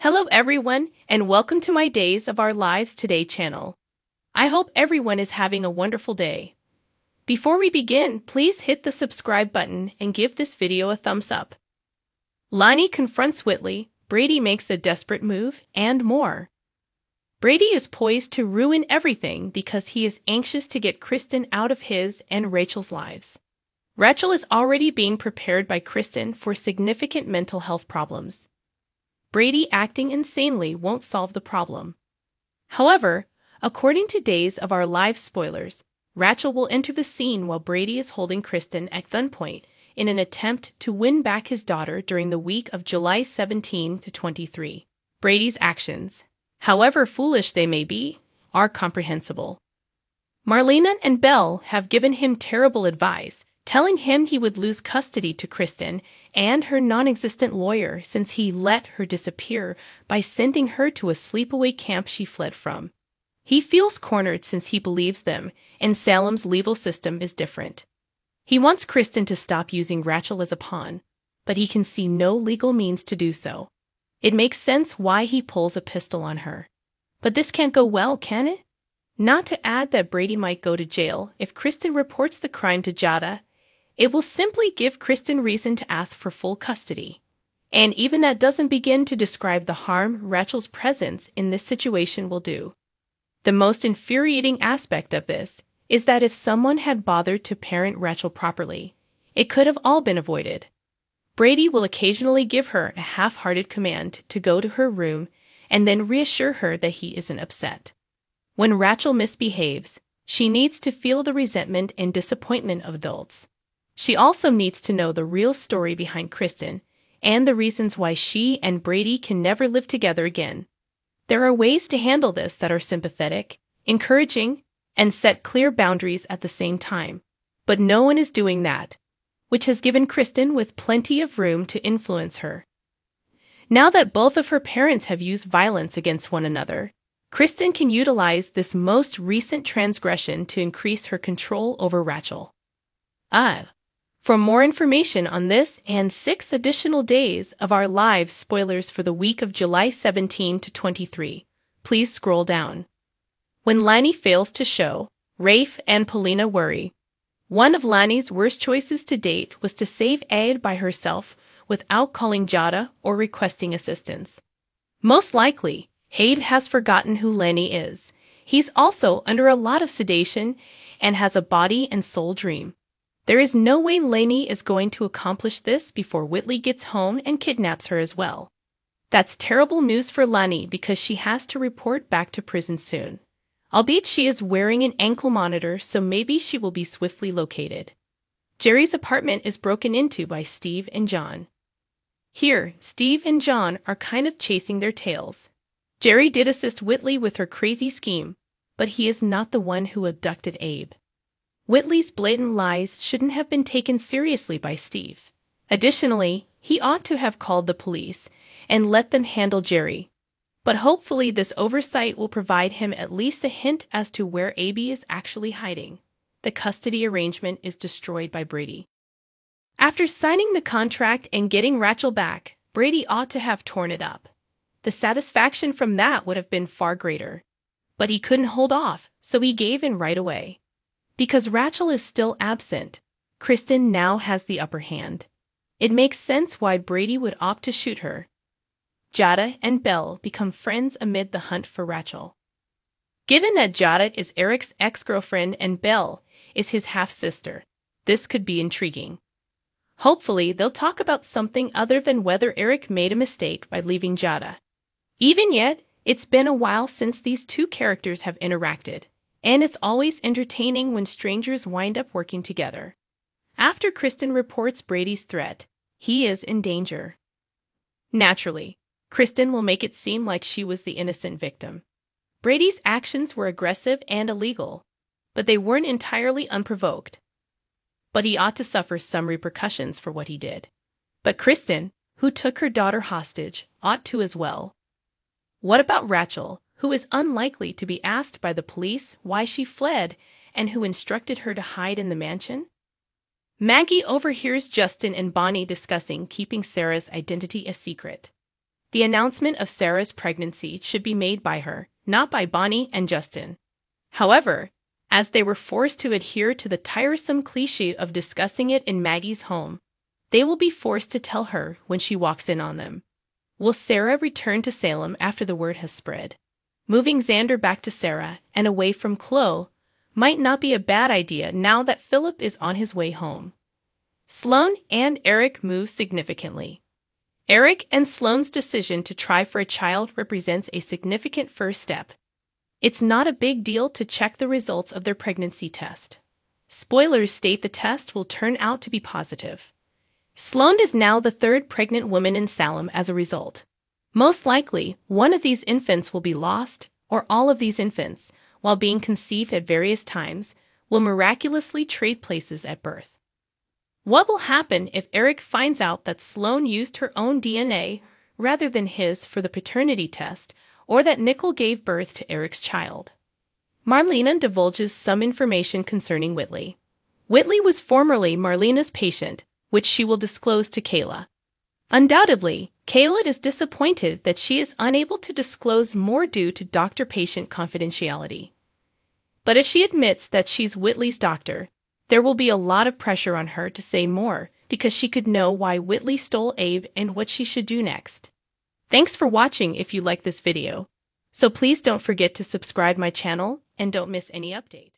Hello everyone, and welcome to my Days of Our Lives Today channel. I hope everyone is having a wonderful day. Before we begin, please hit the subscribe button and give this video a thumbs up. Lonnie confronts Whitley, Brady makes a desperate move, and more. Brady is poised to ruin everything because he is anxious to get Kristen out of his and Rachel's lives. Rachel is already being prepared by Kristen for significant mental health problems. Brady acting insanely won't solve the problem. However, according to Days of Our Lives spoilers, Rachel will enter the scene while Brady is holding Kristen at gunpoint in an attempt to win back his daughter during the week of July 17 to 23. Brady's actions, however foolish they may be, are comprehensible. Marlena and Belle have given him terrible advice, telling him he would lose custody to Kristen and her non-existent lawyer since he let her disappear by sending her to a sleepaway camp she fled from. He feels cornered since he believes them, and Salem's legal system is different. He wants Kristen to stop using Rachel as a pawn, but he can see no legal means to do so. It makes sense why he pulls a pistol on her. But this can't go well, can it? Not to add that Brady might go to jail if Kristen reports the crime to Jada. It will simply give Kristen reason to ask for full custody. And even that doesn't begin to describe the harm Rachel's presence in this situation will do. The most infuriating aspect of this is that if someone had bothered to parent Rachel properly, it could have all been avoided. Brady will occasionally give her a half-hearted command to go to her room and then reassure her that he isn't upset. When Rachel misbehaves, she needs to feel the resentment and disappointment of adults. She also needs to know the real story behind Kristen and the reasons why she and Brady can never live together again. There are ways to handle this that are sympathetic, encouraging, and set clear boundaries at the same time, but no one is doing that, which has given Kristen with plenty of room to influence her. Now that both of her parents have used violence against one another, Kristen can utilize this most recent transgression to increase her control over Rachel. For more information on this and 6 additional Days of Our Lives spoilers for the week of July 17 to 23, please scroll down. When Lani fails to show, Rafe and Polina worry. One of Lani's worst choices to date was to save Aid by herself without calling Jada or requesting assistance. Most likely, Abe has forgotten who Lani is. He's also under a lot of sedation and has a body and soul dream. There is no way Lani is going to accomplish this before Whitley gets home and kidnaps her as well. That's terrible news for Lani because she has to report back to prison soon. Albeit she is wearing an ankle monitor, so maybe she will be swiftly located. Jerry's apartment is broken into by Steve and John. Here, Steve and John are kind of chasing their tails. Jerry did assist Whitley with her crazy scheme, but he is not the one who abducted Abe. Whitley's blatant lies shouldn't have been taken seriously by Steve. Additionally, he ought to have called the police and let them handle Jerry. But hopefully this oversight will provide him at least a hint as to where Abby is actually hiding. The custody arrangement is destroyed by Brady. After signing the contract and getting Rachel back, Brady ought to have torn it up. The satisfaction from that would have been far greater. But he couldn't hold off, so he gave in right away. Because Rachel is still absent, Kristen now has the upper hand. It makes sense why Brady would opt to shoot her. Jada and Belle become friends amid the hunt for Rachel. Given that Jada is Eric's ex-girlfriend and Belle is his half-sister, this could be intriguing. Hopefully, they'll talk about something other than whether Eric made a mistake by leaving Jada. Even yet, it's been a while since these two characters have interacted. And it's always entertaining when strangers wind up working together. After Kristen reports Brady's threat, he is in danger. Naturally, Kristen will make it seem like she was the innocent victim. Brady's actions were aggressive and illegal, but they weren't entirely unprovoked. But he ought to suffer some repercussions for what he did. But Kristen, who took her daughter hostage, ought to as well. What about Rachel, who is unlikely to be asked by the police why she fled and who instructed her to hide in the mansion? Maggie overhears Justin and Bonnie discussing keeping Sarah's identity a secret. The announcement of Sarah's pregnancy should be made by her, not by Bonnie and Justin. However, as they were forced to adhere to the tiresome cliché of discussing it in Maggie's home, they will be forced to tell her when she walks in on them. Will Sarah return to Salem after the word has spread? Moving Xander back to Sarah and away from Chloe might not be a bad idea now that Philip is on his way home. Sloane and Eric move significantly. Eric and Sloane's decision to try for a child represents a significant first step. It's not a big deal to check the results of their pregnancy test. Spoilers state the test will turn out to be positive. Sloane is now the third pregnant woman in Salem as a result. Most likely, one of these infants will be lost, or all of these infants, while being conceived at various times, will miraculously trade places at birth. What will happen if Eric finds out that Sloane used her own DNA rather than his for the paternity test, or that Nicole gave birth to Eric's child? Marlena divulges some information concerning Whitley. Whitley was formerly Marlena's patient, which she will disclose to Kayla. Undoubtedly, Kayla is disappointed that she is unable to disclose more due to doctor-patient confidentiality. But if she admits that she's Whitley's doctor, there will be a lot of pressure on her to say more because she could know why Whitley stole Abe and what she should do next. Thanks for watching if you like this video. So please don't forget to subscribe my channel and don't miss any update.